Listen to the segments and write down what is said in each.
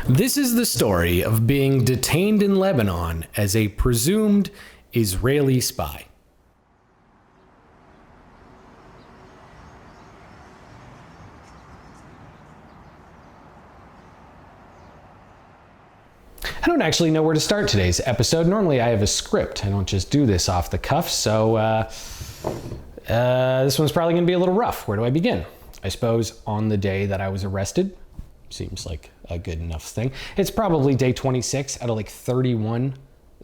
This is the story of being detained in Lebanon as a presumed Israeli spy. I don't actually know where to start today's episode. Normally I have a script. I don't just do this off the cuff, so this one's probably going to be a little rough. Where do I begin? I suppose on the day that I was arrested. Seems like a good enough thing. It's probably day 26 out of like 31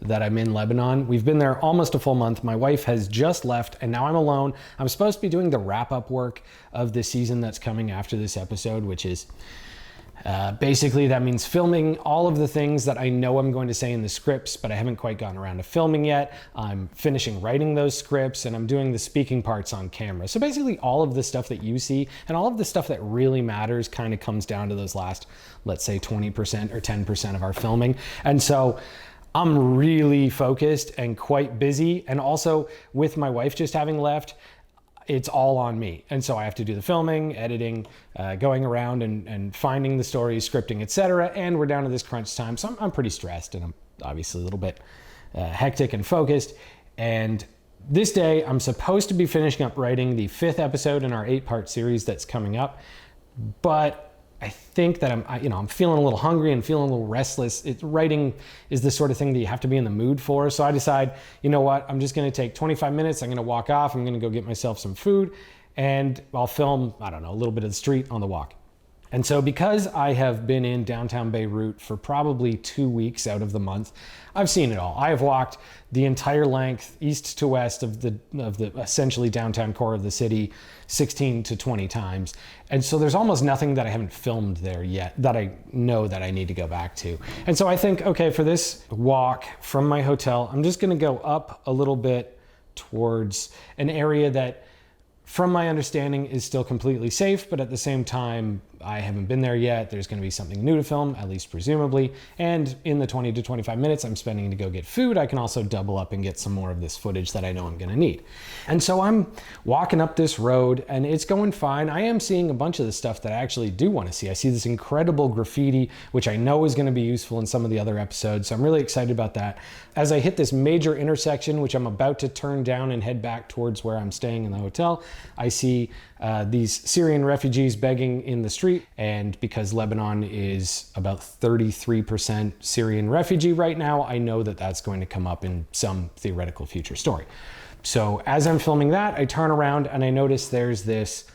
that I'm in Lebanon. We've been there almost a full month. My wife has just left and now I'm alone. I'm supposed to be doing the wrap-up work of the season that's coming after this episode, which is basically that means filming all of the things that I know I'm going to say in the scripts, but I haven't quite gotten around to filming yet. I'm finishing writing those scripts and I'm doing the speaking parts on camera. So basically all of the stuff that you see and all of the stuff that really matters kind of comes down to those last, let's say 20% or 10% of our filming. And so I'm really focused and quite busy. And also with my wife just having left, it's all on me. And so I have to do the filming, editing, going around and finding the stories, scripting, etc. And we're down to this crunch time. So I'm pretty stressed and I'm obviously a little bit hectic and focused. And this day I'm supposed to be finishing up writing the 5th episode in our 8-part series that's coming up. But I think that I'm feeling a little hungry and feeling a little restless. Writing is the sort of thing that you have to be in the mood for. So I decide, you know what, I'm just gonna take 25 minutes. I'm gonna walk off. I'm gonna go get myself some food and I'll film, I don't know, a little bit of the street on the walk. And so because I have been in downtown Beirut for probably 2 weeks out of the month, I've seen it all. I have walked the entire length, east to west of the essentially downtown core of the city 16 to 20 times. And so there's almost nothing that I haven't filmed there yet that I know that I need to go back to. And so I think, okay, for this walk from my hotel, I'm just gonna go up a little bit towards an area that, from my understanding, is still completely safe, but at the same time, I haven't been there yet. There's gonna be something new to film, at least presumably. And in the 20 to 25 minutes I'm spending to go get food, I can also double up and get some more of this footage that I know I'm gonna need. And so I'm walking up this road and it's going fine. I am seeing a bunch of the stuff that I actually do wanna see. I see this incredible graffiti, which I know is gonna be useful in some of the other episodes. So I'm really excited about that. As I hit this major intersection, which I'm about to turn down and head back towards where I'm staying in the hotel, I see these Syrian refugees begging in the street. And because Lebanon is about 33% Syrian refugee right now, I know that that's going to come up in some theoretical future story. So as I'm filming that, I turn around and I notice there's this,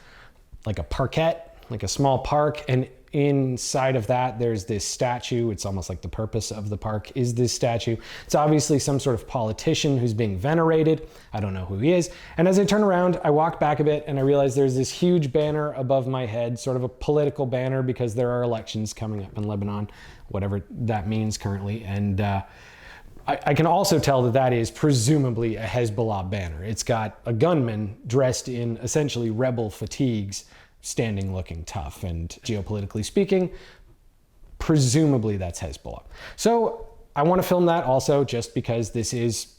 like a parquet, like a small park, and inside of that there's this statue. It's almost like the purpose of the park is this statue. It's obviously some sort of politician who's being venerated. I don't know who he is. And as I turn around, I walk back a bit and I realize there's this huge banner above my head, sort of a political banner, because there are elections coming up in Lebanon, whatever that means currently. And I can also tell that that is presumably a Hezbollah banner. It's got a gunman dressed in essentially rebel fatigues, standing looking tough, and geopolitically speaking, presumably that's Hezbollah. So I want to film that also just because this is,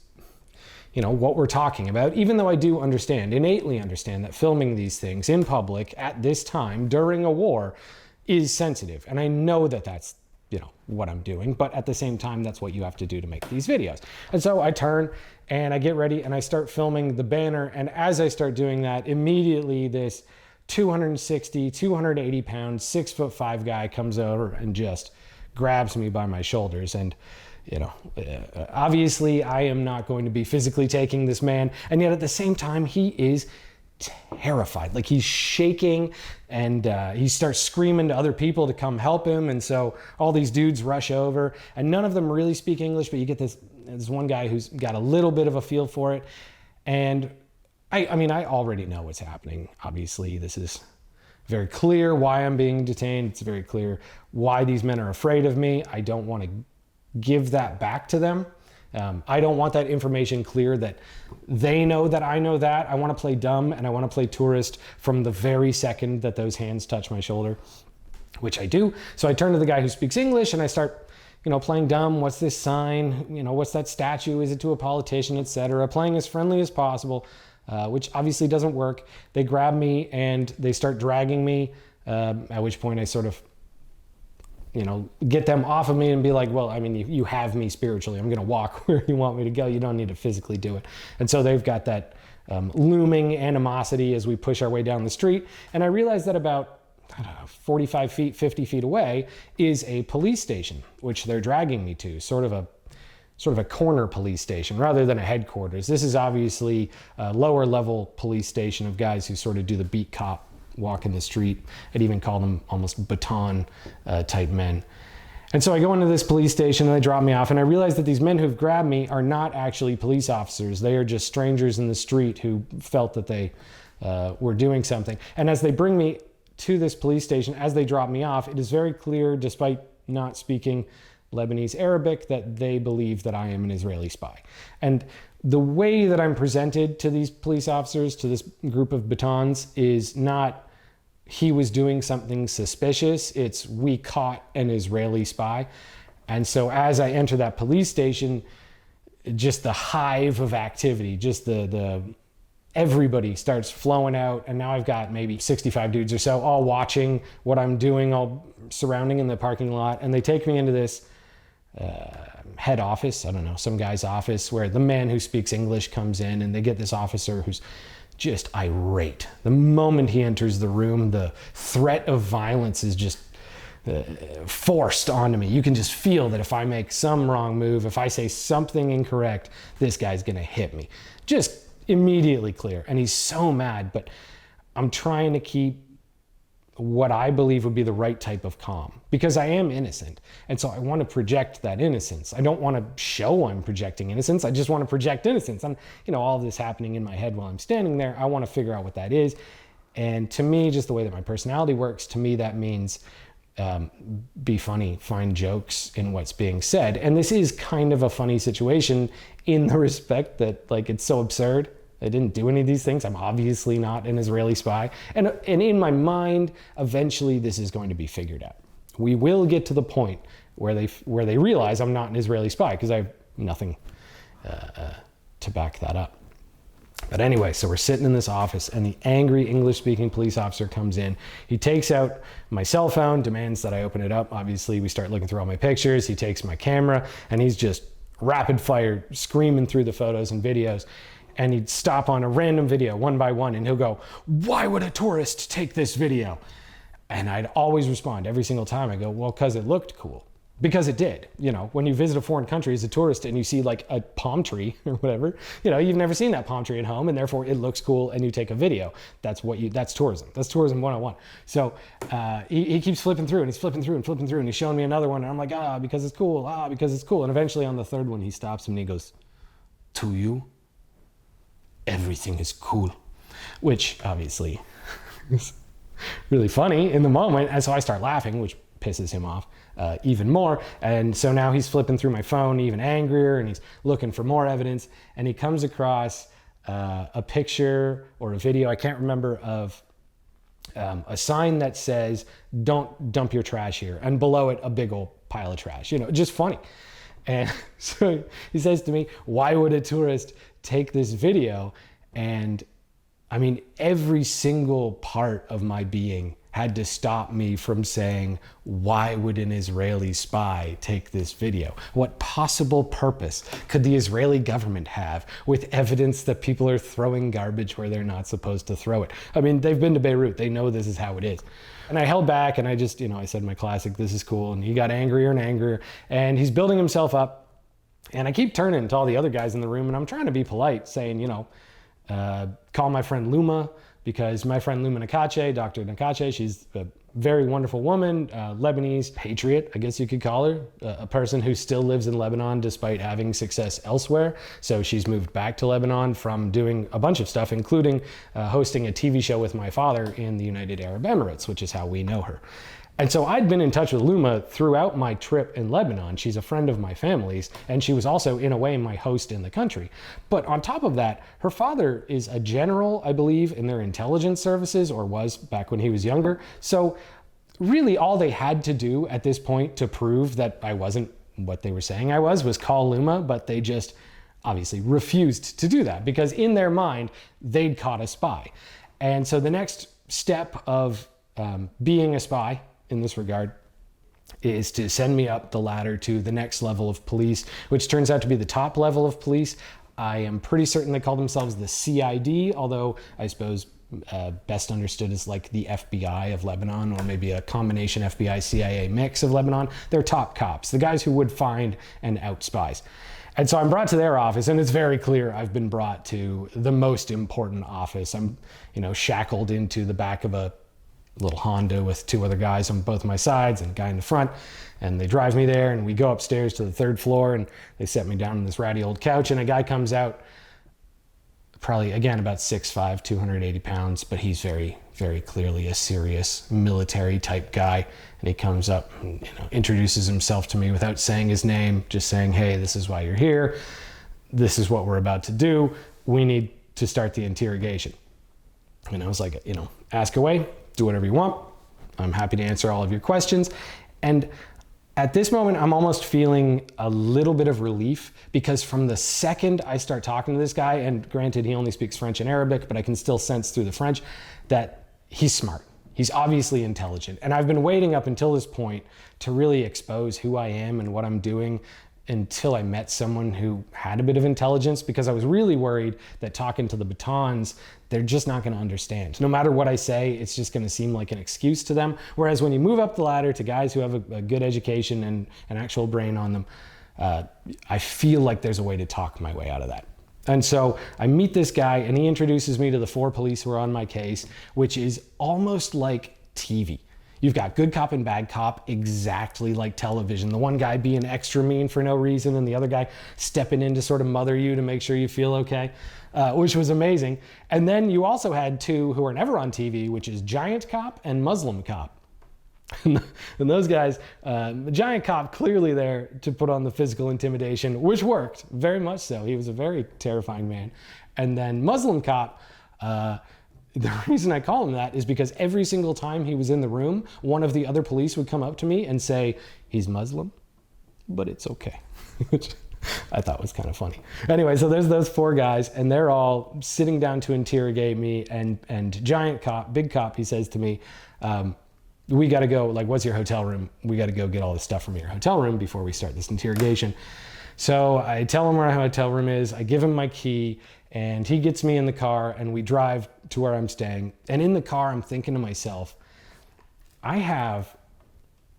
you know, what we're talking about, even though I do innately understand that filming these things in public at this time during a war is sensitive. And I know that that's, you know, what I'm doing, but at the same time, that's what you have to do to make these videos. And so I turn and I get ready and I start filming the banner. And as I start doing that, immediately this 260, 280 pound, 6'5" guy comes over and just grabs me by my shoulders. And, you know, obviously I am not going to be physically taking this man. And yet at the same time, he is terrified. Like, he's shaking and he starts screaming to other people to come help him. And so all these dudes rush over and none of them really speak English, but you get this one guy who's got a little bit of a feel for it. And I mean, I already know what's happening. Obviously, this is very clear why I'm being detained. It's very clear why these men are afraid of me. I don't want to give that back to them. I don't want that information clear that they know that I know that. I want to play dumb and I want to play tourist from the very second that those hands touch my shoulder, which I do. So I turn to the guy who speaks English and I start, you know, playing dumb. What's this sign? You know, what's that statue? Is it to a politician, etc. Playing as friendly as possible. Which obviously doesn't work. They grab me and they start dragging me, at which point I sort of get them off of me and be like, well, I mean, you have me spiritually. I'm going to walk where you want me to go. You don't need to physically do it. And so they've got that looming animosity as we push our way down the street. And I realized that about, 45 feet, 50 feet away is a police station, which they're dragging me to, sort of a corner police station rather than a headquarters. This is obviously a lower level police station of guys who sort of do the beat cop walk in the street. I'd even call them almost baton type men. And so I go into this police station and they drop me off, and I realize that these men who've grabbed me are not actually police officers. They are just strangers in the street who felt that they were doing something. And as they bring me to this police station, as they drop me off, it is very clear, despite not speaking Lebanese Arabic, that they believe that I am an Israeli spy. And the way that I'm presented to these police officers, to this group of batons, is not he was doing something suspicious. It's we caught an Israeli spy. And so as I enter that police station, just the hive of activity, just the everybody starts flowing out, and now I've got maybe 65 dudes or so all watching what I'm doing, all surrounding in the parking lot, and they take me into this head office, I don't know, some guy's office, where the man who speaks English comes in, and they get this officer who's just irate. The moment he enters the room, the threat of violence is just forced onto me. You can just feel that if I make some wrong move, if I say something incorrect, this guy's gonna hit me. Just immediately clear. And he's so mad, but I'm trying to keep what I believe would be the right type of calm, because I am innocent. And so I want to project that innocence. I don't want to show I'm projecting innocence. I just want to project innocence. And, all of this happening in my head while I'm standing there, I want to figure out what that is. And to me, just the way that my personality works, to me, that means be funny, find jokes in what's being said. And this is kind of a funny situation in the respect that, it's so absurd. I didn't do any of these things. I'm obviously not an Israeli spy. And in my mind, eventually this is going to be figured out. We will get to the point where they realize I'm not an Israeli spy, because I have nothing to back that up. But anyway, so we're sitting in this office, and the angry English-speaking police officer comes in. He takes out my cell phone, demands that I open it up. Obviously, we start looking through all my pictures. He takes my camera, and he's just rapid fire screaming through the photos and videos. And he'd stop on a random video one by one, and he'll go, "Why would a tourist take this video?" And I'd always respond every single time. I go, "Well, because it looked cool." Because it did. When you visit a foreign country as a tourist and you see a palm tree or whatever, you've never seen that palm tree at home, and therefore it looks cool and you take a video. That's tourism. That's tourism 101. So he keeps flipping through, and he's flipping through and flipping through, and he's showing me another one, and I'm like, because it's cool, because it's cool. And eventually on the third one, he stops and he goes, "To you, everything is cool," which obviously is really funny in the moment. And so I start laughing, which pisses him off even more. And so now he's flipping through my phone even angrier, and he's looking for more evidence. And he comes across a picture or a video, I can't remember, of a sign that says, "Don't dump your trash here." And below it, a big old pile of trash, just funny. And so he says to me, "Why would a tourist take this video?" And I mean, every single part of my being had to stop me from saying, "Why would an Israeli spy take this video? What possible purpose could the Israeli government have with evidence that people are throwing garbage where they're not supposed to throw it?" I mean, they've been to Beirut. They know this is how it is. And I held back, and I just, I said my classic, "This is cool." And he got angrier and angrier, and he's building himself up. And I keep turning to all the other guys in the room, and I'm trying to be polite, saying, call my friend Luma, because my friend Luma Nakache, Dr. Nakache, she's a very wonderful woman, Lebanese patriot, I guess you could call her, a person who still lives in Lebanon despite having success elsewhere. So she's moved back to Lebanon from doing a bunch of stuff, including hosting a TV show with my father in the United Arab Emirates, which is how we know her. And so I'd been in touch with Luma throughout my trip in Lebanon. She's a friend of my family's, and she was also, in a way, my host in the country. But on top of that, her father is a general, I believe, in their intelligence services, or was back when he was younger. So really all they had to do at this point to prove that I wasn't what they were saying I was call Luma, but they just obviously refused to do that, because in their mind, they'd caught a spy. And so the next step of being a spy in this regard is to send me up the ladder to the next level of police, which turns out to be the top level of police. I am pretty certain they call themselves the CID, although I suppose best understood as like the FBI of Lebanon, or maybe a combination FBI CIA mix of Lebanon. They're top cops, the guys who would find and out spies. And so I'm brought to their office, and it's very clear I've been brought to the most important office. I'm, shackled into the back of a little Honda with two other guys on both my sides and a guy in the front, and they drive me there, and we go upstairs to the third floor, and they set me down on this ratty old couch, and a guy comes out, probably again about 6'5", 280 pounds, but he's very, very clearly a serious military type guy. And he comes up and introduces himself to me without saying his name, just saying, "Hey, this is why you're here. This is what we're about to do. We need to start the interrogation." And I was like, ask away, do whatever you want. I'm happy to answer all of your questions. And at this moment, I'm almost feeling a little bit of relief, because from the second I start talking to this guy, and granted, he only speaks French and Arabic, but I can still sense through the French that he's smart. He's obviously intelligent. And I've been waiting up until this point to really expose who I am and what I'm doing until I met someone who had a bit of intelligence, because I was really worried that talking to the batons, they're just not going to understand. No matter what I say, it's just going to seem like an excuse to them. Whereas when you move up the ladder to guys who have a good education and an actual brain on them, I feel like there's a way to talk my way out of that. And so I meet this guy, and he introduces me to the 4 police who are on my case, which is almost like TV. You've got good cop and bad cop, exactly like television. The one guy being extra mean for no reason, and the other guy stepping in to sort of mother you to make sure you feel okay, which was amazing. And then you also had 2 who are never on TV, which is giant cop and Muslim cop. And those guys, the giant cop clearly there to put on the physical intimidation, which worked very much so. He was a very terrifying man. And then Muslim cop, the reason I call him that is because every single time he was in the room, one of the other police would come up to me and say, "He's Muslim, but it's okay," which I thought was kind of funny. Anyway, so there's those 4 guys, and they're all sitting down to interrogate me. And giant cop, big cop, he says to me, "We got to go, what's your hotel room? We got to go get all this stuff from your hotel room before we start this interrogation." So I tell him where our hotel room is. I give him my key, and he gets me in the car, and we drive to where I'm staying. And in the car, I'm thinking to myself, I have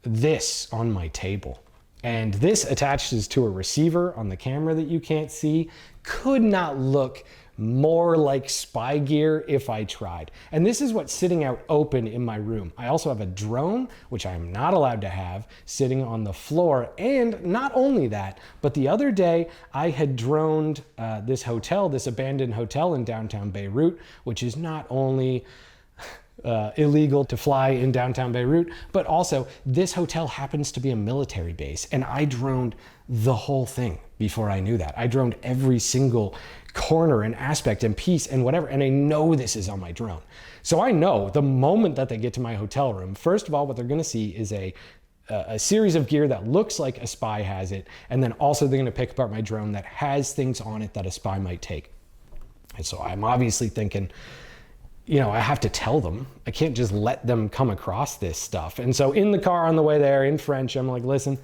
this on my table, and this attaches to a receiver on the camera that you can't see. Could not look more like spy gear if I tried. And this is what's sitting out open in my room. I also have a drone, which I am not allowed to have, sitting on the floor. And not only that, but the other day I had droned this hotel, this abandoned hotel in downtown Beirut, which is not only illegal to fly in downtown Beirut, but also this hotel happens to be a military base. And I droned the whole thing before I knew that. I droned every single corner and aspect and piece and whatever, and I know this is on my drone. So I know the moment that they get to my hotel room, first of all, what they're going to see is a series of gear that looks like a spy has it, and then also they're going to pick apart my drone that has things on it that a spy might take. And so I'm obviously thinking, I have to tell them. I can't just let them come across this stuff. And so in the car on the way there in French, I'm like, "Listen,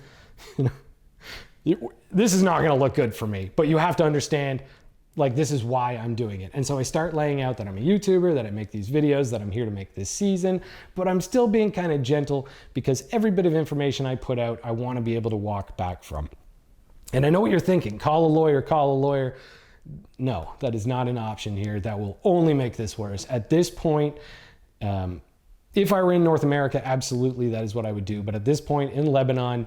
this is not going to look good for me, but you have to understand, this is why I'm doing it." And so I start laying out that I'm a YouTuber, that I make these videos, that I'm here to make this season, but I'm still being kind of gentle, because every bit of information I put out, I want to be able to walk back from. And I know what you're thinking, call a lawyer. No, that is not an option here. That will only make this worse. At this point, if I were in North America, absolutely, that is what I would do. But at this point in Lebanon,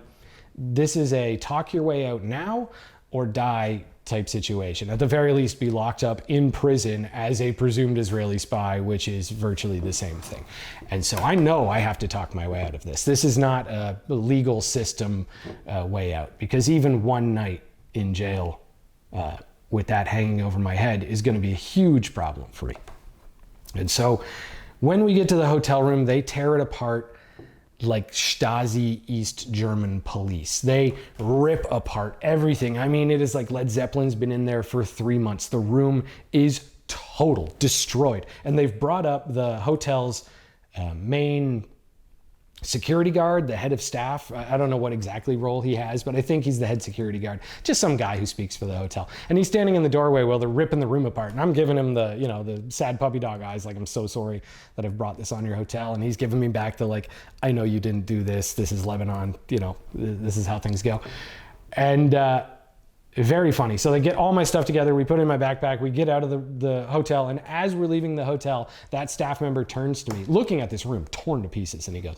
this is a talk your way out now or die type situation. At the very least, be locked up in prison as a presumed Israeli spy, which is virtually the same thing. And so I know I have to talk my way out of this. This is not a legal system way out, because even one night in jail with that hanging over my head is going to be a huge problem for me. And so when we get to the hotel room, they tear it apart like Stasi East German police. They rip apart everything. I mean, it is like Led Zeppelin's been in there for 3 months. The room is total, destroyed. And they've brought up the hotel's main security guard, the head of staff. I don't know what exactly role he has, but I think he's the head security guard. Just some guy who speaks for the hotel. And he's standing in the doorway while they're ripping the room apart. And I'm giving him the, the sad puppy dog eyes, like, I'm so sorry that I've brought this on your hotel. And he's giving me back the, like, I know you didn't do this. This is Lebanon. This is how things go. And very funny. So they get all my stuff together. We put it in my backpack. We get out of the hotel. And as we're leaving the hotel, that staff member turns to me, looking at this room torn to pieces. And he goes,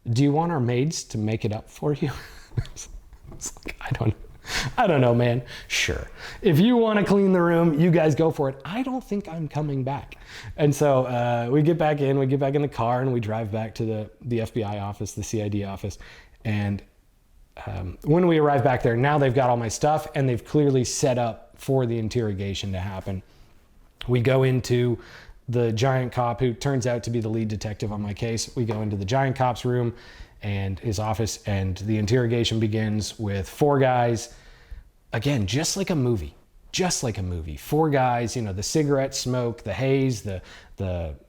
"Do you want our maids to make it up for you?" It's like, I don't know, man. Sure. If you want to clean the room, you guys go for it. I don't think I'm coming back. And so we get back in the car, and we drive back to the FBI office, the CID office. And when we arrive back there, now they've got all my stuff, and they've clearly set up for the interrogation to happen. We go into the giant cop, who turns out to be the lead detective on my case. We go into the giant cop's room and his office, and the interrogation begins with 4 guys. Again, just like a movie. 4 guys, the cigarette smoke, the haze, the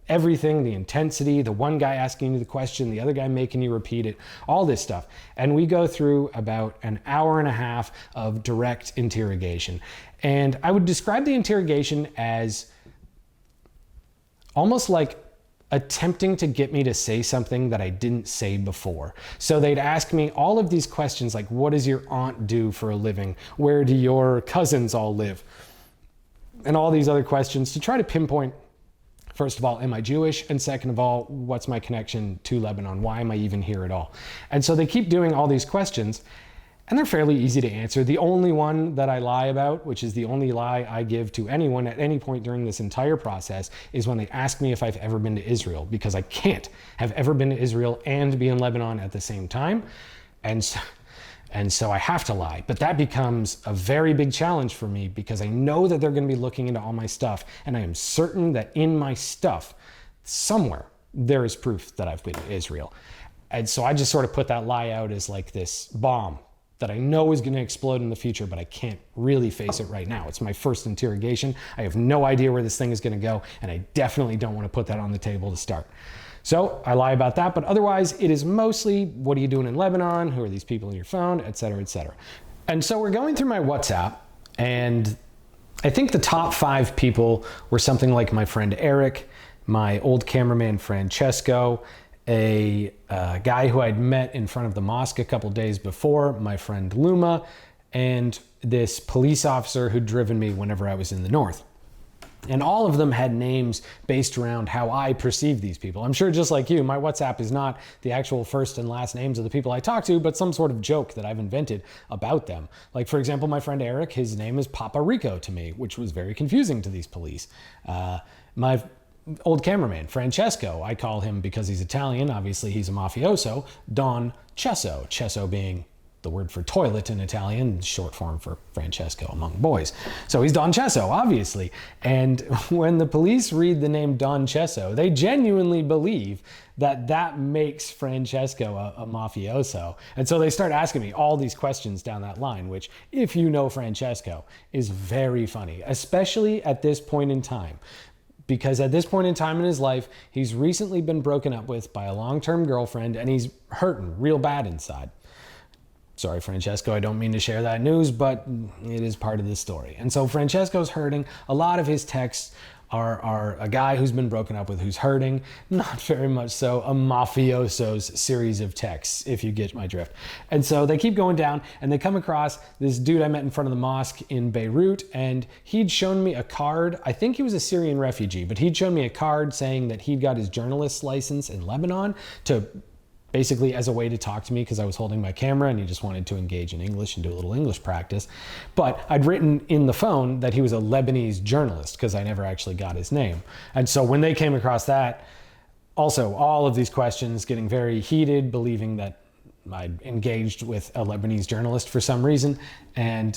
everything, the intensity, the one guy asking you the question, the other guy making you repeat it, all this stuff. And we go through about an hour and a half of direct interrogation. And I would describe the interrogation as almost like attempting to get me to say something that I didn't say before. So they'd ask me all of these questions like, what does your aunt do for a living? Where do your cousins all live? And all these other questions to try to pinpoint, first of all, am I Jewish? And second of all, what's my connection to Lebanon? Why am I even here at all? And so they keep doing all these questions, and they're fairly easy to answer. The only one that I lie about, which is the only lie I give to anyone at any point during this entire process, is when they ask me if I've ever been to Israel, because I can't have ever been to Israel and be in Lebanon at the same time. And so I have to lie. But that becomes a very big challenge for me, because I know that they're going to be looking into all my stuff, and I am certain that in my stuff, somewhere, there is proof that I've been to Israel. And so I just sort of put that lie out as like this bomb that I know is going to explode in the future, but I can't really face it right now. It's my first interrogation. I have no idea where this thing is going to go, and I definitely don't want to put that on the table to start. So I lie about that, but otherwise it is mostly, what are you doing in Lebanon? Who are these people in your phone? Et cetera, et cetera. And so we're going through my WhatsApp, and I think the top 5 people were something like my friend Eric, my old cameraman Francesco, a guy who I'd met in front of the mosque a couple days before, my friend Luma, and this police officer who'd driven me whenever I was in the north. And all of them had names based around how I perceive these people. I'm sure, just like you, my WhatsApp is not the actual first and last names of the people I talk to, but some sort of joke that I've invented about them. Like, for example, my friend Eric, his name is Papa Rico to me, which was very confusing to these police. My old cameraman, Francesco, I call him, because he's Italian, obviously he's a mafioso, Don Cesso. Cesso being the word for toilet in Italian, short form for Francesco among boys. So he's Don Cesso, obviously. And when the police read the name Don Cesso, they genuinely believe that makes Francesco a mafioso. And so they start asking me all these questions down that line, which, if you know Francesco, is very funny, especially at this point in time. Because at this point in time in his life, he's recently been broken up with by a long-term girlfriend, and he's hurting real bad inside. Sorry, Francesco, I don't mean to share that news, but it is part of the story. And so Francesco's hurting. A lot of his texts are a guy who's been broken up with who's hurting. Not very much so a mafioso's series of texts, if you get my drift. And so they keep going down, and they come across this dude I met in front of the mosque in Beirut, and he'd shown me a card. I think he was a Syrian refugee, but he'd shown me a card saying that he'd got his journalist's license in Lebanon to basically as a way to talk to me, because I was holding my camera and he just wanted to engage in English and do a little English practice. But I'd written in the phone that he was a Lebanese journalist, because I never actually got his name. And so when they came across that, also all of these questions getting very heated, believing that I'd engaged with a Lebanese journalist for some reason. And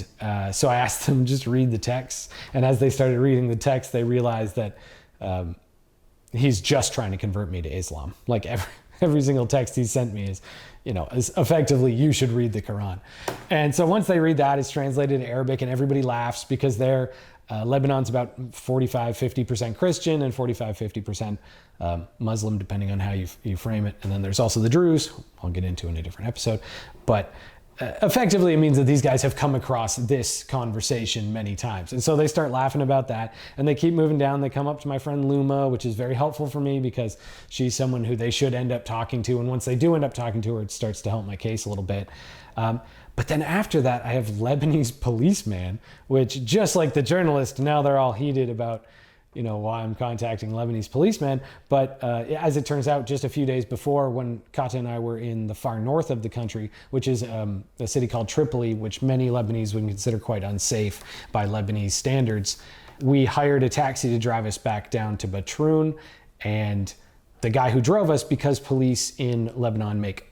so I asked them just read the text. And as they started reading the text, they realized that he's just trying to convert me to Islam. Like every single text he sent me is effectively, you should read the Quran. And so once they read that, it's translated to Arabic, and everybody laughs because they're Lebanon's about 45-50% Christian and 45-50% Muslim, depending on how you frame it. And then there's also the Druze, I'll get into in a different episode. But effectively, it means that these guys have come across this conversation many times. And so they start laughing about that, and they keep moving down. They come up to my friend Luma, which is very helpful for me because she's someone who they should end up talking to. And once they do end up talking to her, it starts to help my case a little bit. But then after that, I have Lebanese policeman, which just like the journalist, now they're all heated about, why I'm contacting Lebanese policemen. But as it turns out, just a few days before, when Kata and I were in the far north of the country, which is a city called Tripoli, which many Lebanese would consider quite unsafe by Lebanese standards, we hired a taxi to drive us back down to Batroun. And the guy who drove us, because police in Lebanon make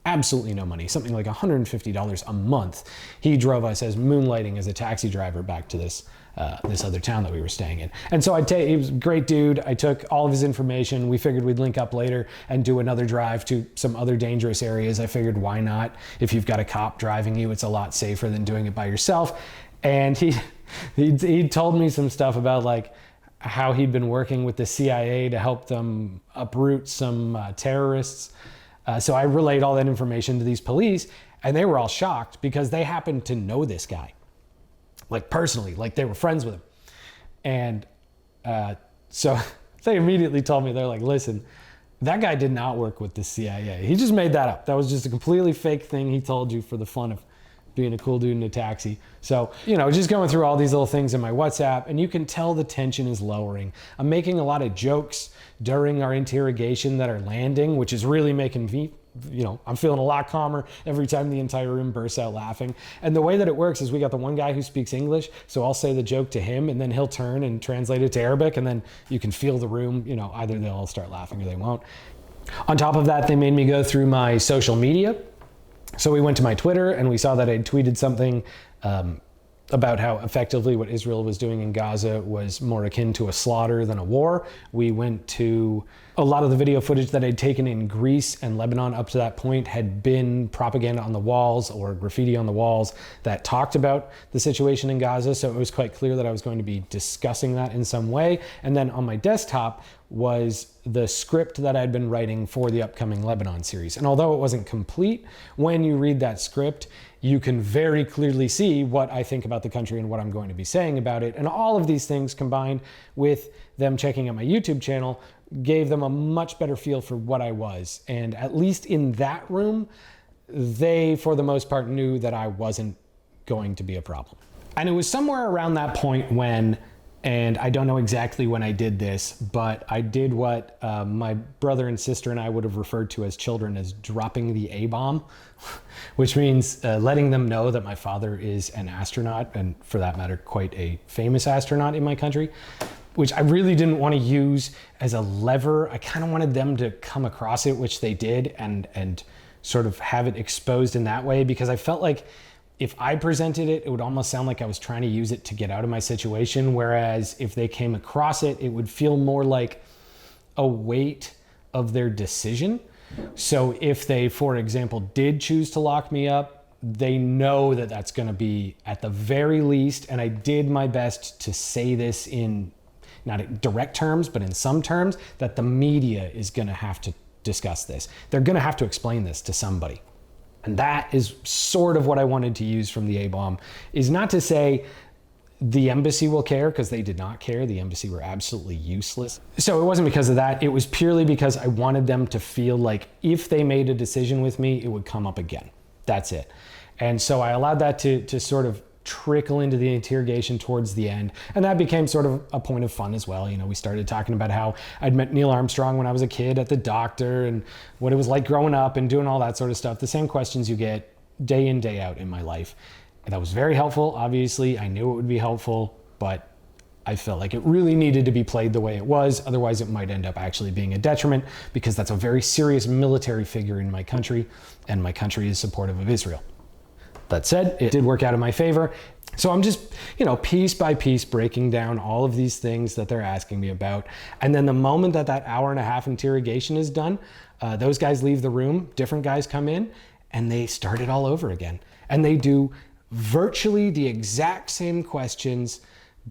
absolutely no money, something like $150 a month, he drove us as moonlighting as a taxi driver back to this other town that we were staying in. And so he was a great dude. I took all of his information. We figured we'd link up later and do another drive to some other dangerous areas. I figured, why not? If you've got a cop driving you, it's a lot safer than doing it by yourself. And he told me some stuff about like how he'd been working with the CIA to help them uproot some terrorists. So I relayed all that information to these police, and they were all shocked because they happened to know this guy, like personally, like they were friends with him. And so they immediately told me, they're like, listen, that guy did not work with the CIA. He just made that up. That was just a completely fake thing he told you for the fun of being a cool dude in a taxi. So, just going through all these little things in my WhatsApp, and you can tell the tension is lowering. I'm making a lot of jokes during our interrogation that are landing, which is really making me, I'm feeling a lot calmer every time the entire room bursts out laughing. And the way that it works is we got the one guy who speaks English, so I'll say the joke to him, and then he'll turn and translate it to Arabic, and then you can feel the room, either they'll all start laughing or they won't. On top of that, they made me go through my social media. So we went to my Twitter and we saw that I'd tweeted something about how effectively what Israel was doing in Gaza was more akin to a slaughter than a war. We went to a lot of the video footage that I'd taken in Greece and Lebanon up to that point had been propaganda on the walls or graffiti on the walls that talked about the situation in Gaza. So it was quite clear that I was going to be discussing that in some way. And then on my desktop was the script that I'd been writing for the upcoming Lebanon series. And although it wasn't complete, when you read that script, you can very clearly see what I think about the country and what I'm going to be saying about it. And all of these things combined with them checking out my YouTube channel gave them a much better feel for what I was. And at least in that room, they, for the most part, knew that I wasn't going to be a problem. And it was somewhere around that point when, and I don't know exactly when I did this, but I did what my brother and sister and I would have referred to as children as dropping the A-bomb, which means letting them know that my father is an astronaut, and for that matter, quite a famous astronaut in my country, which I really didn't want to use as a lever. I kind of wanted them to come across it, which they did, and sort of have it exposed in that way, because I felt like if I presented it, it would almost sound like I was trying to use it to get out of my situation. Whereas if they came across it, it would feel more like a weight of their decision. So if they, for example, did choose to lock me up, they know that that's going to be at the very least. And I did my best to say this in not in direct terms, but in some terms, that the media is going to have to discuss this. They're going to have to explain this to somebody. And that is sort of what I wanted to use from the A-bomb, is not to say the embassy will care, because they did not care. The embassy were absolutely useless. So it wasn't because of that. It was purely because I wanted them to feel like if they made a decision with me, it would come up again. That's it. And so I allowed that to sort of trickle into the interrogation towards the end. And that became sort of a point of fun as well. We started talking about how I'd met Neil Armstrong when I was a kid at the doctor, and what it was like growing up and doing all that sort of stuff. The same questions you get day in, day out in my life. And that was very helpful. Obviously, I knew it would be helpful, but I felt like it really needed to be played the way it was. Otherwise, it might end up actually being a detriment, because that's a very serious military figure in my country, and my country is supportive of Israel. That said, it did work out in my favor. So I'm just, piece by piece breaking down all of these things that they're asking me about. And then the moment that hour and a half interrogation is done, those guys leave the room, different guys come in, and they start it all over again. And they do virtually the exact same questions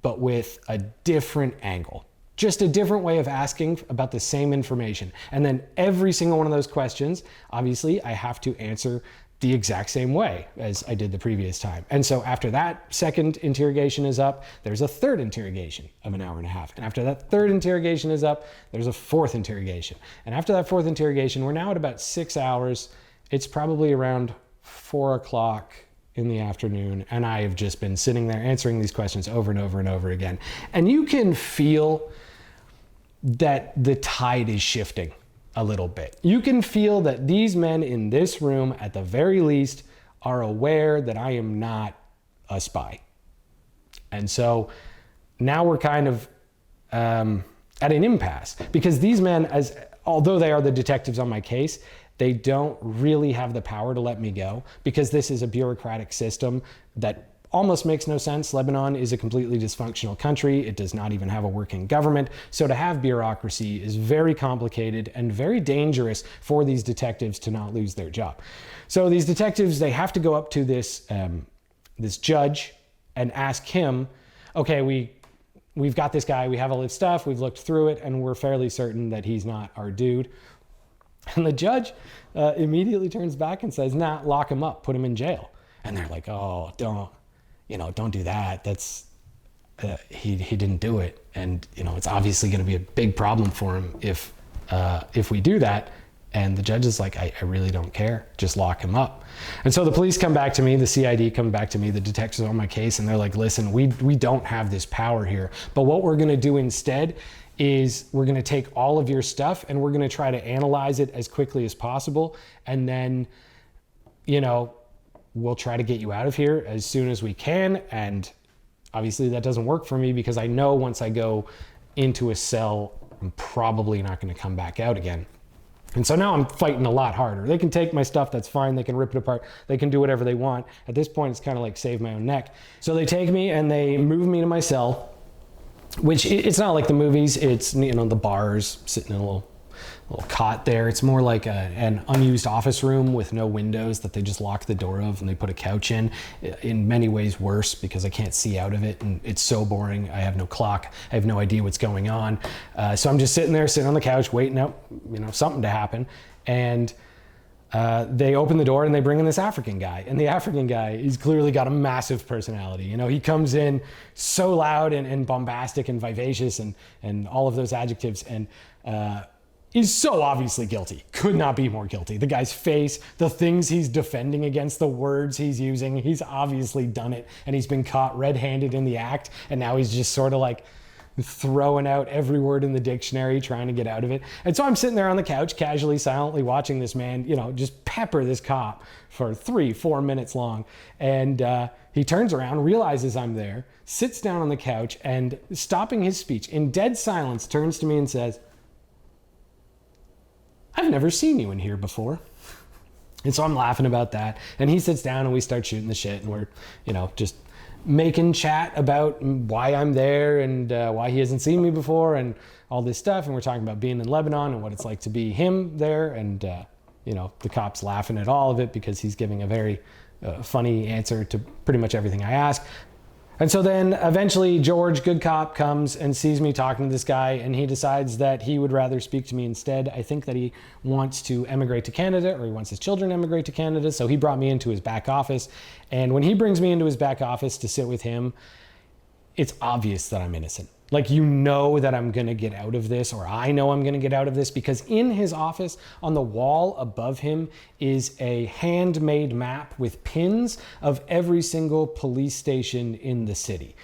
but with a different angle. Just a different way of asking about the same information. And then every single one of those questions, obviously, I have to answer the exact same way as I did the previous time. And so after that second interrogation is up, there's a third interrogation of an hour and a half. And after that third interrogation is up, there's a fourth interrogation. And after that fourth interrogation, we're now at about 6 hours. It's probably around 4 o'clock in the afternoon. And I have just been sitting there answering these questions over and over and over again. And you can feel that the tide is shifting a little bit. You can feel that these men in this room, at the very least, are aware that I am not a spy. And so now we're kind of at an impasse, because these men, although they are the detectives on my case, they don't really have the power to let me go, because this is a bureaucratic system that almost makes no sense. Lebanon is a completely dysfunctional country. It does not even have a working government. So to have bureaucracy is very complicated and very dangerous for these detectives to not lose their job. So these detectives, they have to go up to this judge and ask him, okay, we've got this guy, we have all this stuff, we've looked through it, and we're fairly certain that he's not our dude. And the judge immediately turns back and says, nah, lock him up, put him in jail. And they're like, oh, don't do that. That's, he didn't do it. And, it's obviously going to be a big problem for him if we do that. And the judge is like, I really don't care. Just lock him up. And so the police come back to me, the CID come back to me, the detectives on my case, and they're like, listen, we don't have this power here. But what we're going to do instead is we're going to take all of your stuff and we're going to try to analyze it as quickly as possible. And then, we'll try to get you out of here as soon as we can. And obviously that doesn't work for me, because I know once I go into a cell, I'm probably not going to come back out again. And so now I'm fighting a lot harder. They can take my stuff, that's fine. They can rip it apart. They can do whatever they want. At this point, it's kind of like save my own neck. So they take me and they move me to my cell, which it's not like the movies. It's, the bars, sitting in a little cot there. It's more like an unused office room with no windows that they just lock the door of, and they put a couch in many ways worse, because I can't see out of it, and it's so boring. I have no clock. I have no idea what's going on. So I'm just sitting on the couch waiting out, something to happen. And they open the door and they bring in this African guy. And the African guy, he's clearly got a massive personality. He comes in so loud and bombastic and vivacious and all of those adjectives, and he's so obviously guilty. Could not be more guilty. The guy's face, the things he's defending against, the words he's using, he's obviously done it, and he's been caught red-handed in the act, and now he's just sort of like throwing out every word in the dictionary, trying to get out of it. And so I'm sitting there on the couch, casually, silently watching this man, just pepper this cop for 3-4 minutes long. And he turns around, realizes I'm there, sits down on the couch, and stopping his speech in dead silence, turns to me and says, I've never seen you in here before. And so I'm laughing about that. And he sits down and we start shooting the shit, and we're, just making chat about why I'm there and why he hasn't seen me before and all this stuff. And we're talking about being in Lebanon and what it's like to be him there. And, the cop's laughing at all of it because he's giving a very funny answer to pretty much everything I ask. And so then eventually George, good cop, comes and sees me talking to this guy, and he decides that he would rather speak to me instead. I think that he wants to emigrate to Canada, or he wants his children to emigrate to Canada. So he brought me into his back office. And when he brings me into his back office to sit with him, it's obvious that I'm innocent. Like, that I'm going to get out of this, or I know I'm going to get out of this, because in his office, on the wall above him, is a handmade map with pins of every single police station in the city.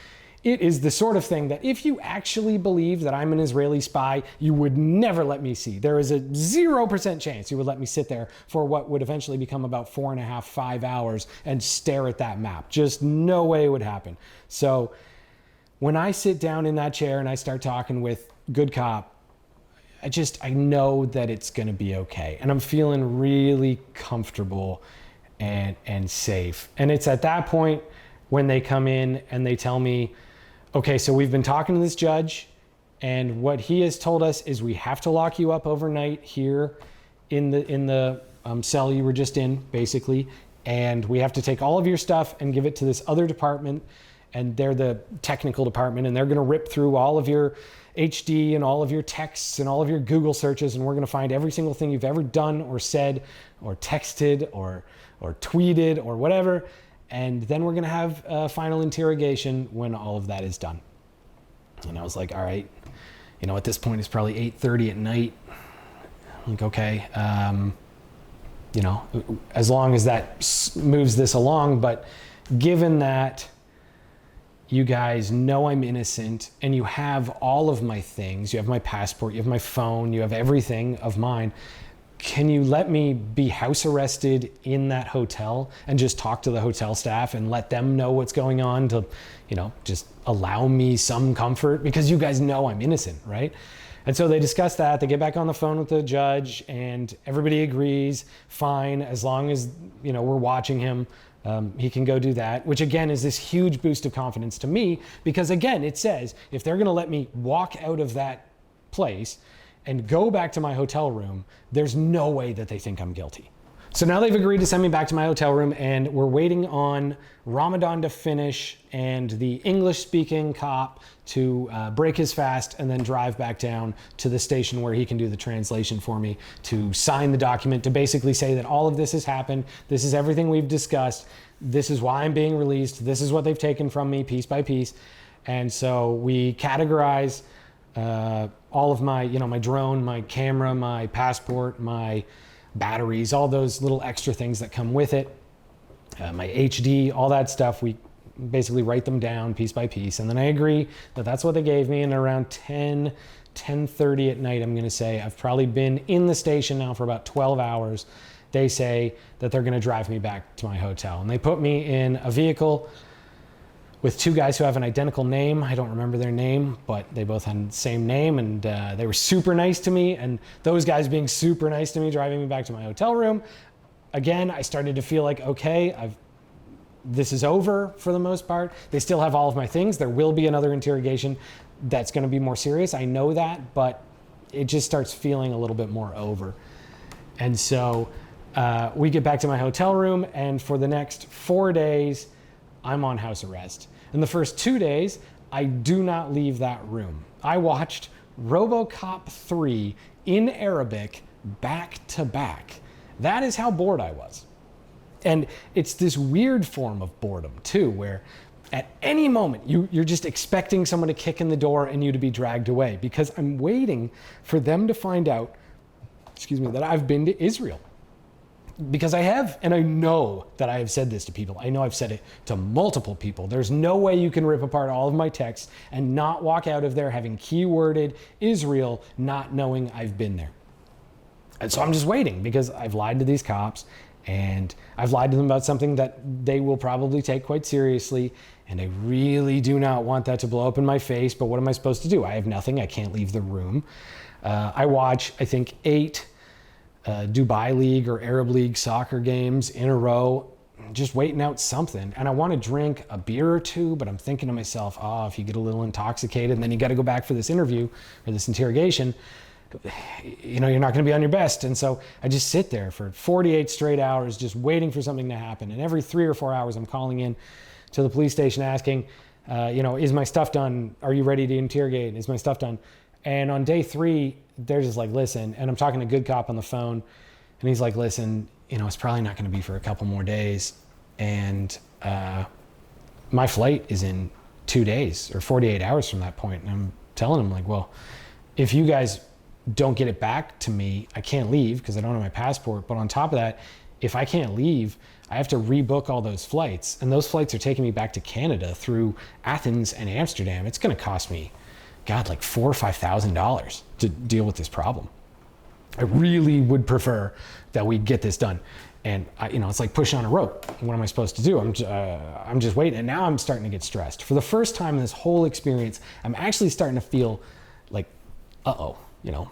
It is the sort of thing that if you actually believe that I'm an Israeli spy, you would never let me see. There is a 0% chance you would let me sit there for what would eventually become about 4.5, 5 hours and stare at that map. Just no way it would happen. So when I sit down in that chair and I start talking with good cop, I know that it's going to be okay. And I'm feeling really comfortable and safe. And it's at that point when they come in and they tell me, okay, so we've been talking to this judge, and what he has told us is we have to lock you up overnight here in the cell you were just in, basically. And we have to take all of your stuff and give it to this other department. and they're the technical department, and they're going to rip through all of your HD and all of your texts and all of your Google searches, and we're going to find every single thing you've ever done or said or texted or tweeted or whatever, and then we're going to have a final interrogation when all of that is done. And I was like, all right, at this point it's probably 8:30 at night. I'm like, okay, as long as that moves this along, but given that you guys know I'm innocent and you have all of my things, you have my passport, you have my phone, you have everything of mine, can you let me be house arrested in that hotel and just talk to the hotel staff and let them know what's going on to, just allow me some comfort, because you guys know I'm innocent, right? And so they discuss that, they get back on the phone with the judge, and everybody agrees, fine, as long as, we're watching him, he can go do that, which again is this huge boost of confidence to me, because again, it says if they're gonna let me walk out of that place and go back to my hotel room, there's no way that they think I'm guilty. So now they've agreed to send me back to my hotel room, and we're waiting on Ramadan to finish and the English-speaking cop to break his fast and then drive back down to the station where he can do the translation for me, to sign the document, to basically say that all of this has happened, this is everything we've discussed, this is why I'm being released, this is what they've taken from me piece by piece. And so we categorize all of my, my drone, my camera, my passport, my batteries, all those little extra things that come with it, my HD, all that stuff. We basically write them down piece by piece, and then I agree that that's what they gave me. And around 10:30 at night, I'm going to say, I've probably been in the station now for about 12 hours. They say that they're going to drive me back to my hotel, and they put me in a vehicle with two guys who have an identical name. I don't remember their name, but they both had the same name, and they were super nice to me. And those guys being super nice to me, driving me back to my hotel room. Again, I started to feel like, okay, this is over for the most part. They still have all of my things. There will be another interrogation that's going to be more serious. I know that, but it just starts feeling a little bit more over. And so we get back to my hotel room, and for the next 4 days, I'm on house arrest. In the first 2 days, I do not leave that room. I watched RoboCop 3 in Arabic back to back. That is how bored I was. And it's this weird form of boredom too, where at any moment you're just expecting someone to kick in the door and you to be dragged away, because I'm waiting for them to find out, that I've been to Israel. Because I have, and I know that I have said this to people. I know I've said it to multiple people. There's no way you can rip apart all of my texts and not walk out of there having keyworded Israel, not knowing I've been there. And so I'm just waiting, because I've lied to these cops, and I've lied to them about something that they will probably take quite seriously, and I really do not want that to blow up in my face. But what am I supposed to do? I have nothing. I can't leave the room. I watch, I think, 8 Dubai League or Arab League soccer games in a row, just waiting out something. And I want to drink a beer or two, but I'm thinking to myself, if you get a little intoxicated and then you got to go back for this interview or this interrogation, you're not going to be on your best. And so I just sit there for 48 straight hours just waiting for something to happen. And every 3 or 4 hours I'm calling in to the police station asking, is my stuff done? Are you ready to interrogate? Is my stuff done? And on day 3, they're just like, listen, and I'm talking to Good Cop on the phone, and he's like, listen, it's probably not going to be for a couple more days. And my flight is in 2 days or 48 hours from that point. And I'm telling him, like, well, if you guys don't get it back to me, I can't leave because I don't have my passport. But on top of that, if I can't leave, I have to rebook all those flights. And those flights are taking me back to Canada through Athens and Amsterdam. It's going to cost me, like $4,000 or $5,000 to deal with this problem. I really would prefer that we get this done. And it's like pushing on a rope. What am I supposed to do? I'm just waiting. And now I'm starting to get stressed. For the first time in this whole experience, I'm actually starting to feel like,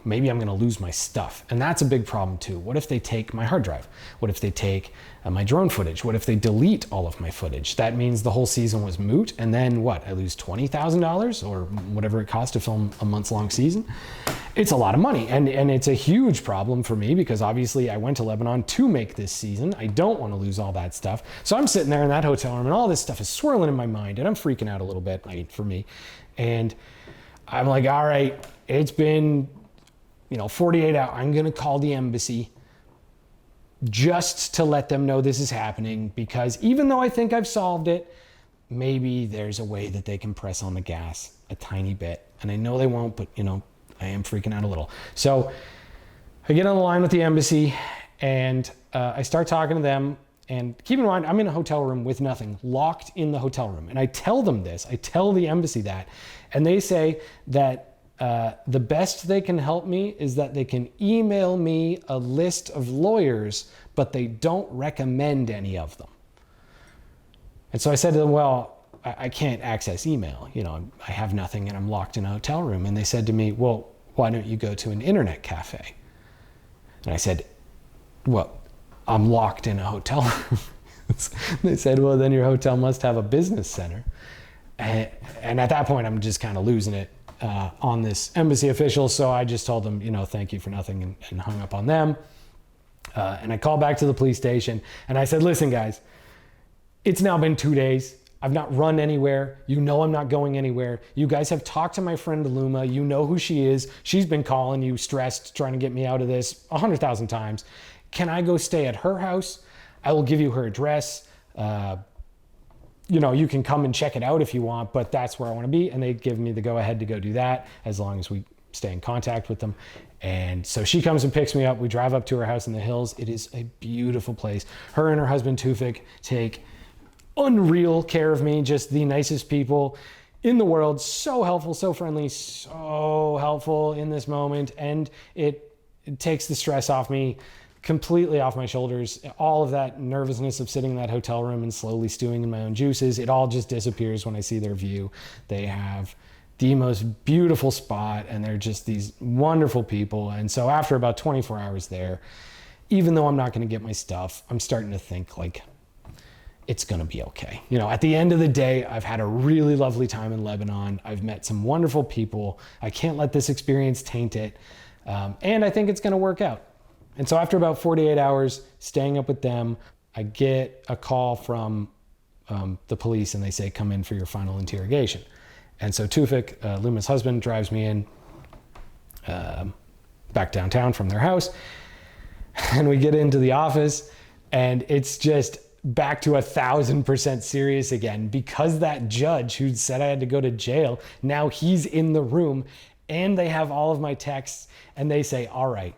maybe I'm going to lose my stuff. And that's a big problem too. What if they take my hard drive? What if they take my drone footage? What if they delete all of my footage? That means the whole season was moot. And then what? I lose $20,000 or whatever it costs to film a month-long season. It's a lot of money. And it's a huge problem for me because obviously I went to Lebanon to make this season. I don't want to lose all that stuff. So I'm sitting there in that hotel room and all this stuff is swirling in my mind and I'm freaking out a little bit, for me. And I'm like, all right, it's been 48 hours. I'm going to call the embassy just to let them know this is happening, because even though I think I've solved it, maybe there's a way that they can press on the gas a tiny bit. And I know they won't, but I am freaking out a little. So I get on the line with the embassy and I start talking to them. And keep in mind, I'm in a hotel room with nothing, locked in the hotel room. And I tell them this, I tell the embassy that, and they say that the best they can help me is that they can email me a list of lawyers, but they don't recommend any of them. And so I said to them, well, I can't access email. I have nothing and I'm locked in a hotel room. And they said to me, well, why don't you go to an internet cafe? And I said, well, I'm locked in a hotel room. They said, well, then your hotel must have a business center. And at that point, I'm just kind of losing it on this embassy official. So I just told them, thank you for nothing, and hung up on them. And I called back to the police station and I said, listen, guys, it's now been 2 days. I've not run anywhere. I'm not going anywhere. You guys have talked to my friend Luma. You know who she is. She's been calling you, stressed, trying to get me out of this 100,000 times. Can I go stay at her house? I will give you her address. You can come and check it out if you want, but that's where I want to be. And they give me the go ahead to go do that as long as we stay in contact with them. And so she comes and picks me up. We drive up to her house in the hills. It is a beautiful place. Her and her husband Tufik take unreal care of me, just the nicest people in the world. So helpful, so friendly, so helpful in this moment. And it takes the stress off me, completely off my shoulders. All of that nervousness of sitting in that hotel room and slowly stewing in my own juices, it all just disappears when I see their view. They have the most beautiful spot and they're just these wonderful people. And so after about 24 hours there, even though I'm not going to get my stuff, I'm starting to think like it's going to be okay. At the end of the day, I've had a really lovely time in Lebanon. I've met some wonderful people. I can't let this experience taint it. And I think it's going to work out. And so after about 48 hours staying up with them, I get a call from the police and they say, come in for your final interrogation. And so Tufik, Luma's husband, drives me in back downtown from their house. And we get into the office and it's just back to 1,000% serious again, because that judge who said I had to go to jail, now he's in the room and they have all of my texts and they say, all right,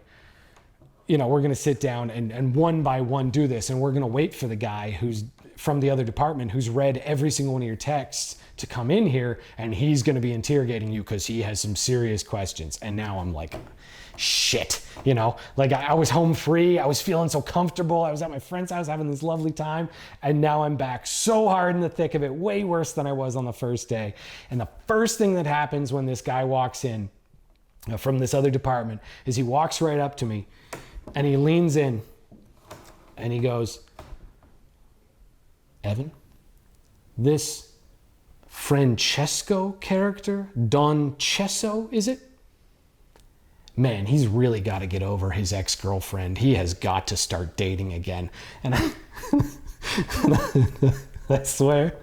we're going to sit down and one by one do this. And we're going to wait for the guy who's from the other department who's read every single one of your texts to come in here. And he's going to be interrogating you because he has some serious questions. And now I'm like, shit, I was home free. I was feeling so comfortable. I was at my friend's house having this lovely time. And now I'm back so hard in the thick of it, way worse than I was on the first day. And the first thing that happens when this guy walks in from this other department is he walks right up to me and he leans in and he goes, Evan, this Francesco character, Don Cesso, is it? Man, he's really got to get over his ex-girlfriend. He has got to start dating again. And I swear,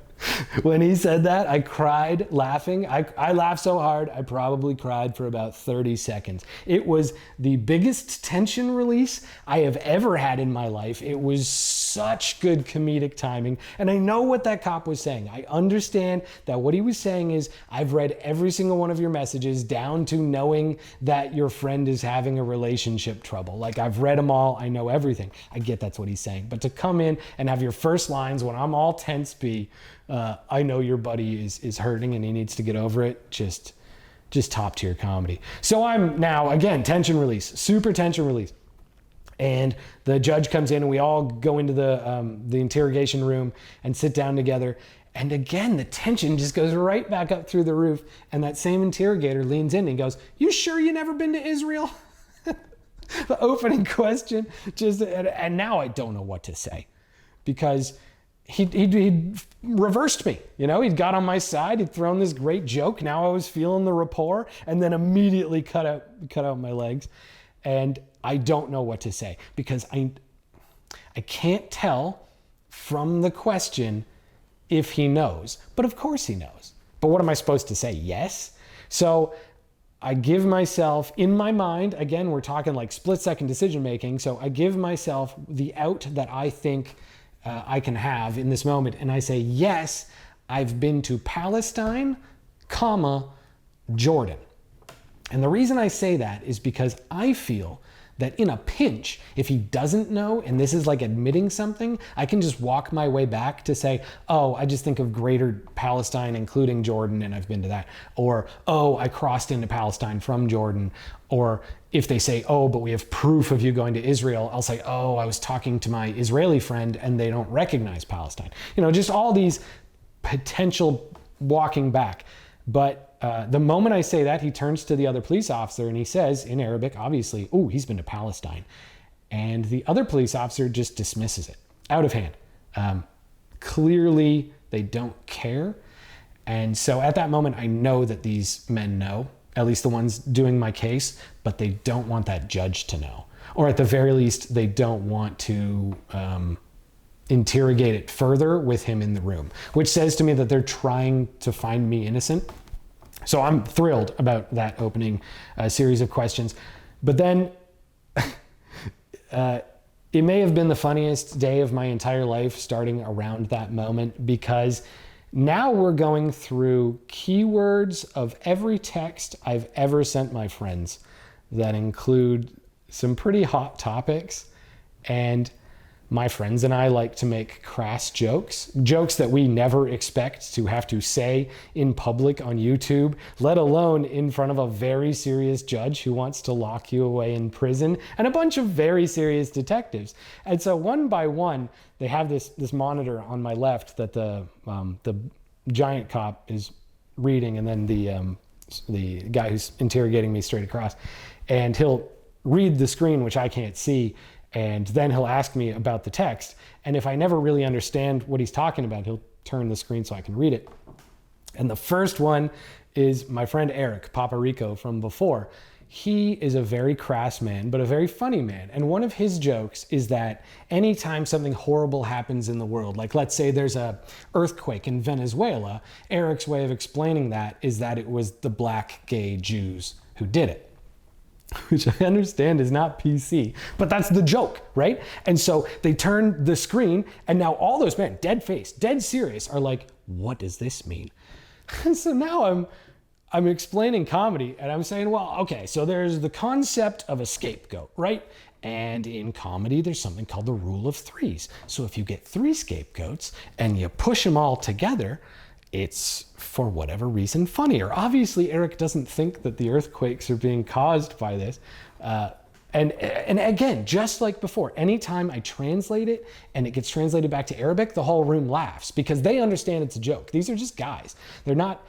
when he said that, I cried laughing. I laughed so hard, I probably cried for about 30 seconds. It was the biggest tension release I have ever had in my life. It was such good comedic timing. And I know what that cop was saying. I understand that what he was saying is, I've read every single one of your messages down to knowing that your friend is having a relationship trouble. Like, I've read them all. I know everything. I get that's what he's saying. But to come in and have your first lines when I'm all tense be, I know your buddy is hurting and he needs to get over it. Just top tier comedy. So I'm now, again, tension release, super tension release. And the judge comes in and we all go into the interrogation room and sit down together. And again, the tension just goes right back up through the roof. And that same interrogator leans in and goes, "You sure you never been to Israel?" The opening question, and now I don't know what to say, because he'd reversed me. He'd got on my side. He'd thrown this great joke. Now I was feeling the rapport, and then immediately cut out my legs. And I don't know what to say, because I can't tell from the question if he knows. But of course he knows. But what am I supposed to say? Yes? So I give myself, in my mind, again, we're talking like split-second decision-making, so I give myself the out that I think I can have in this moment, and I say, yes, I've been to Palestine, Jordan. And the reason I say that is because I feel that in a pinch, if he doesn't know, and this is like admitting something, I can just walk my way back to say, oh, I just think of greater Palestine, including Jordan, and I've been to that. Or, oh, I crossed into Palestine from Jordan. Or if they say, oh, but we have proof of you going to Israel, I'll say, oh, I was talking to my Israeli friend and they don't recognize Palestine. Just all these potential walking back. But the moment I say that, he turns to the other police officer and he says, in Arabic, obviously, "Oh, he's been to Palestine." And the other police officer just dismisses it out of hand. Clearly, they don't care. And so at that moment, I know that these men know, at least the ones doing my case, but they don't want that judge to know. Or at the very least, they don't want to interrogate it further with him in the room, which says to me that they're trying to find me innocent. So I'm thrilled about that opening series of questions. But then it may have been the funniest day of my entire life starting around that moment, because now we're going through keywords of every text I've ever sent my friends that include some pretty hot topics. And my friends and I like to make crass jokes that we never expect to have to say in public on YouTube, let alone in front of a very serious judge who wants to lock you away in prison, and a bunch of very serious detectives. And so one by one, they have this monitor on my left that the giant cop is reading, and then the guy who's interrogating me straight across, and he'll read the screen, which I can't see. And then he'll ask me about the text. And if I never really understand what he's talking about, he'll turn the screen so I can read it. And the first one is my friend Eric Paparico from before. He is a very crass man, but a very funny man. And one of his jokes is that anytime something horrible happens in the world, like let's say there's a earthquake in Venezuela, Eric's way of explaining that is that it was the black gay Jews who did it. Which I understand is not PC, but that's the joke, right? And so they turn the screen, and now all those men, dead face, dead serious, are like, what does this mean? And so now I'm explaining comedy, and I'm saying, well, okay, so there's the concept of a scapegoat, right? And in comedy, there's something called the rule of threes. So if you get 3 scapegoats and you push them all together, it's, for whatever reason, funnier. Obviously, Eric doesn't think that the earthquakes are being caused by this. And again, just like before, anytime I translate it and it gets translated back to Arabic, the whole room laughs because they understand it's a joke. These are just guys. They're not,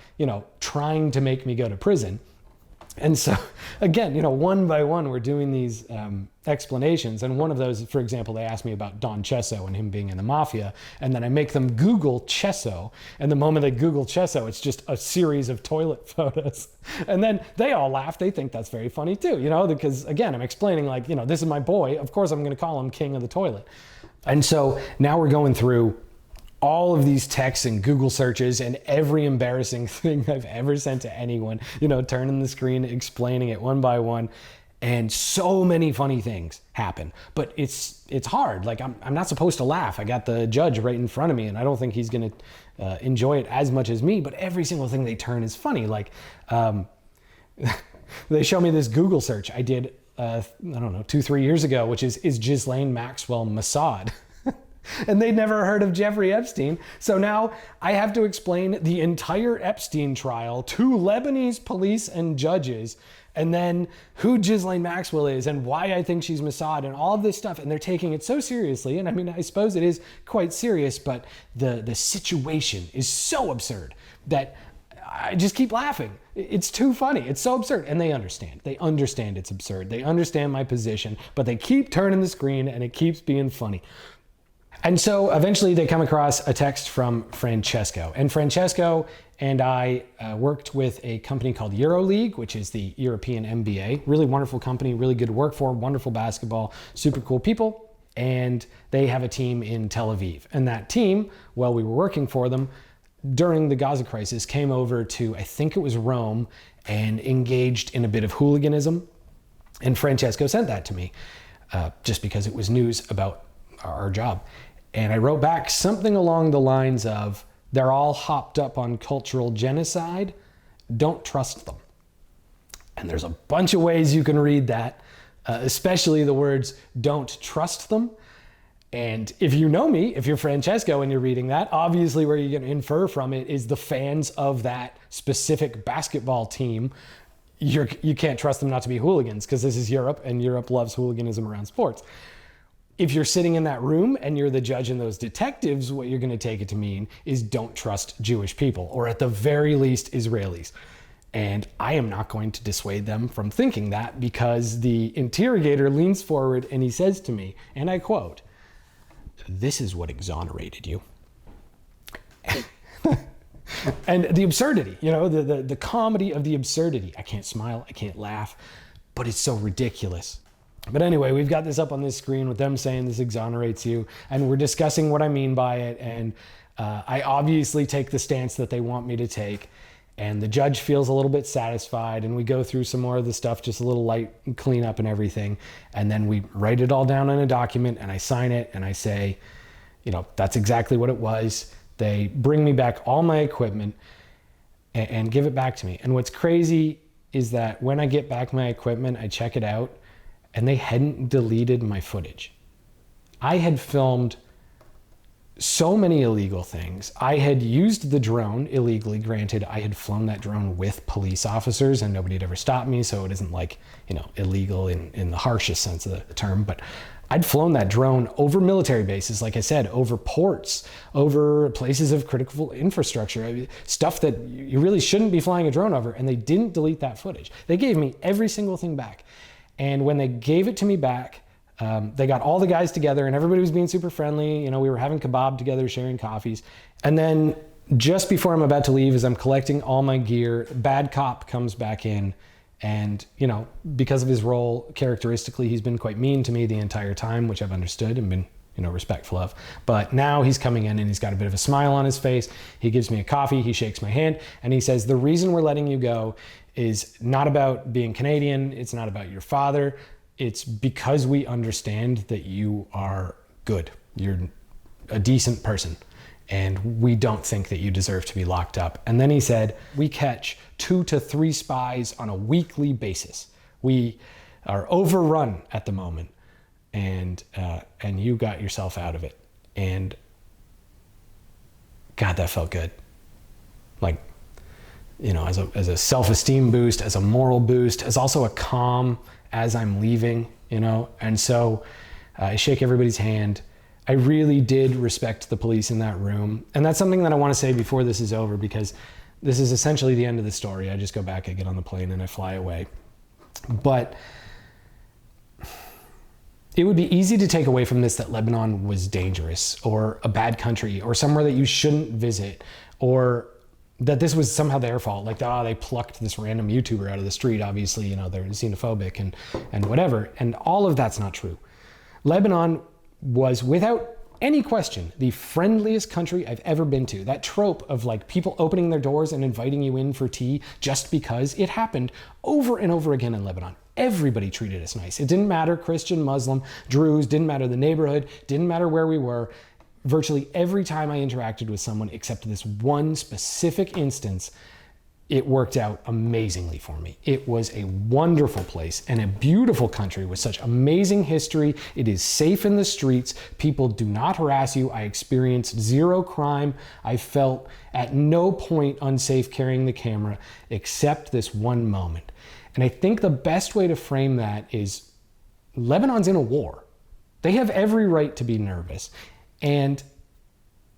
trying to make me go to prison. And so, again, one by one, we're doing these explanations. And one of those, for example, they asked me about Don Chesso and him being in the mafia. And then I make them Google Chesso. And the moment they Google Chesso, it's just a series of toilet photos. And then they all laugh. They think that's very funny too, because, again, I'm explaining like, this is my boy. Of course, I'm going to call him king of the toilet. And so now we're going through all of these texts and Google searches and every embarrassing thing I've ever sent to anyone, turning the screen, explaining it one by one. And so many funny things happen, but it's hard. Like I'm not supposed to laugh. I got the judge right in front of me and I don't think he's going to enjoy it as much as me, but every single thing they turn is funny. Like they show me this Google search I did, 2-3 years ago, which is Ghislaine Maxwell Mossad? And they'd never heard of Jeffrey Epstein. So now I have to explain the entire Epstein trial to Lebanese police and judges. and then who Ghislaine Maxwell is and why I think she's Mossad and all of this stuff. And they're taking it so seriously. And I mean, I suppose it is quite serious, but the situation is so absurd that I just keep laughing. It's too funny. It's so absurd. And they understand. They understand it's absurd. They understand my position, but they keep turning the screen and it keeps being funny. And so eventually they come across a text from Francesco. And Francesco and I worked with a company called EuroLeague, which is the European NBA. Really wonderful company, really good to work for, wonderful basketball, super cool people. And they have a team in Tel Aviv. And that team, while we were working for them, during the Gaza crisis, came over to, I think it was Rome, and engaged in a bit of hooliganism. And Francesco sent that to me just because it was news about our job. And I wrote back something along the lines of, they're all hopped up on cultural genocide. Don't trust them. And there's a bunch of ways you can read that, especially the words, don't trust them. And if you know me, if you're Francesco and you're reading that, obviously where you're going to infer from it is the fans of that specific basketball team. You can't trust them not to be hooligans because this is Europe and Europe loves hooliganism around sports. If you're sitting in that room and you're the judge and those detectives, what you're going to take it to mean is don't trust Jewish people, or at the very least Israelis. And I am not going to dissuade them from thinking that, because the interrogator leans forward and he says to me, and I quote, "This is what exonerated you." And the absurdity, the comedy of the absurdity. I can't smile, I can't laugh, but it's so ridiculous. But anyway, we've got this up on this screen with them saying this exonerates you, and we're discussing what I mean by it, and I obviously take the stance that they want me to take, and the judge feels a little bit satisfied, and we go through some more of the stuff, just a little light cleanup and everything, and then we write it all down in a document, and I sign it, and I say, that's exactly what it was. They bring me back all my equipment and give it back to me. And what's crazy is that when I get back my equipment, I check it out, and they hadn't deleted my footage. I had filmed so many illegal things. I had used the drone illegally. Granted, I had flown that drone with police officers and nobody had ever stopped me, so it isn't like, illegal in the harshest sense of the term, but I'd flown that drone over military bases, like I said, over ports, over places of critical infrastructure, stuff that you really shouldn't be flying a drone over, and they didn't delete that footage. They gave me every single thing back. And when they gave it to me back, they got all the guys together and everybody was being super friendly. We were having kebab together, sharing coffees. And then just before I'm about to leave, as I'm collecting all my gear, bad cop comes back in. And, because of his role, characteristically, he's been quite mean to me the entire time, which I've understood and been, respectful of. But now he's coming in and he's got a bit of a smile on his face. He gives me a coffee, he shakes my hand, and he says, the reason we're letting you go is not about being Canadian. It's not about your father. It's because we understand that you are good. You're a decent person. And we don't think that you deserve to be locked up. And then he said, we catch 2 to 3 spies on a weekly basis. We are overrun at the moment. And you got yourself out of it. And God, that felt good. Like, as a self-esteem boost, as a moral boost, as also a calm as I'm leaving, And so I shake everybody's hand. I really did respect the police in that room. And that's something that I want to say before this is over, because this is essentially the end of the story. I just go back, I get on the plane, and I fly away. But it would be easy to take away from this that Lebanon was dangerous, or a bad country, or somewhere that you shouldn't visit, or that this was somehow their fault. Like, they plucked this random YouTuber out of the street. Obviously, they're xenophobic and whatever. And all of that's not true. Lebanon was, without any question, the friendliest country I've ever been to. That trope of people opening their doors and inviting you in for tea just because, it happened over and over again in Lebanon. Everybody treated us nice. It didn't matter Christian, Muslim, Druze, didn't matter the neighborhood, didn't matter where we were. Virtually every time I interacted with someone, except this one specific instance, it worked out amazingly for me. It was a wonderful place and a beautiful country with such amazing history. It is safe in the streets. People do not harass you. I experienced 0 crime. I felt at no point unsafe carrying the camera, except this one moment. And I think the best way to frame that is Lebanon's in a war. They have every right to be nervous. And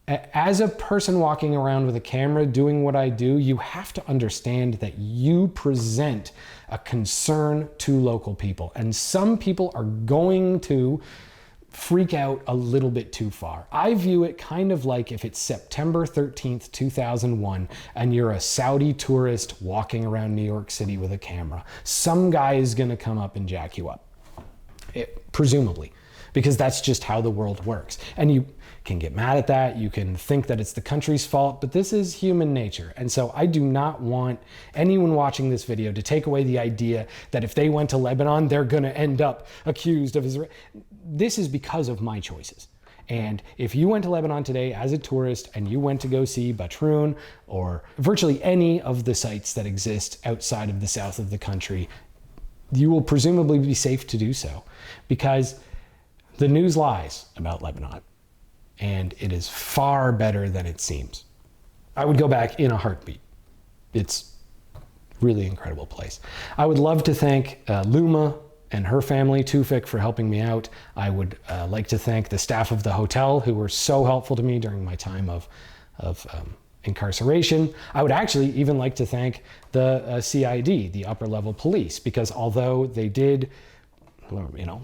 as a person walking around with a camera doing what I do, you have to understand that you present a concern to local people. And some people are going to freak out a little bit too far. I view it kind of like if it's September 13th, 2001, and you're a Saudi tourist walking around New York City with a camera. Some guy is gonna come up and jack you up, presumably, because that's just how the world works. And you can get mad at that, you can think that it's the country's fault, but this is human nature. And so I do not want anyone watching this video to take away the idea that if they went to Lebanon, they're gonna end up accused of Israel. This is because of my choices. And if you went to Lebanon today as a tourist and you went to go see Batroun or virtually any of the sites that exist outside of the south of the country, you will presumably be safe to do so, because the news lies about Lebanon, and it is far better than it seems. I would go back in a heartbeat. It's really incredible place. I would love to thank Luma and her family, Tufik, for helping me out. I would like to thank the staff of the hotel who were so helpful to me during my time of incarceration. I would actually even like to thank the CID, the upper level police, because although they did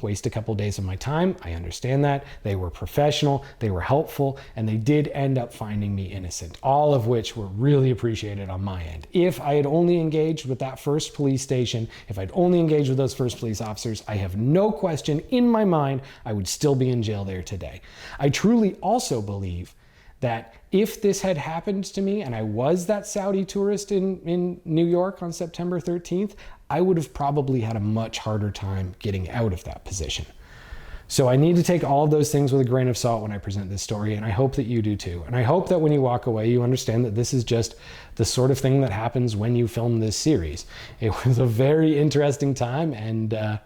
waste a couple days of my time, I understand that. They were professional, they were helpful, and they did end up finding me innocent, all of which were really appreciated on my end. If I had only engaged with that first police station, if I'd only engaged with those first police officers, I have no question in my mind I would still be in jail there today. I truly also believe that if this had happened to me and I was that Saudi tourist in New York on September 13th, I would have probably had a much harder time getting out of that position. So I need to take all of those things with a grain of salt when I present this story, and I hope that you do too. And I hope that when you walk away, you understand that this is just the sort of thing that happens when you film this series. It was a very interesting time, and I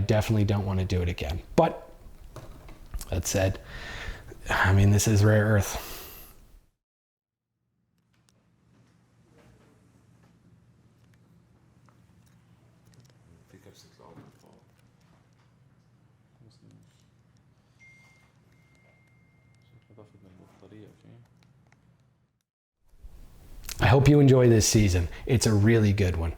definitely don't want to do it again. But that said, I mean, this is rare earth. I hope you enjoy this season. It's a really good one.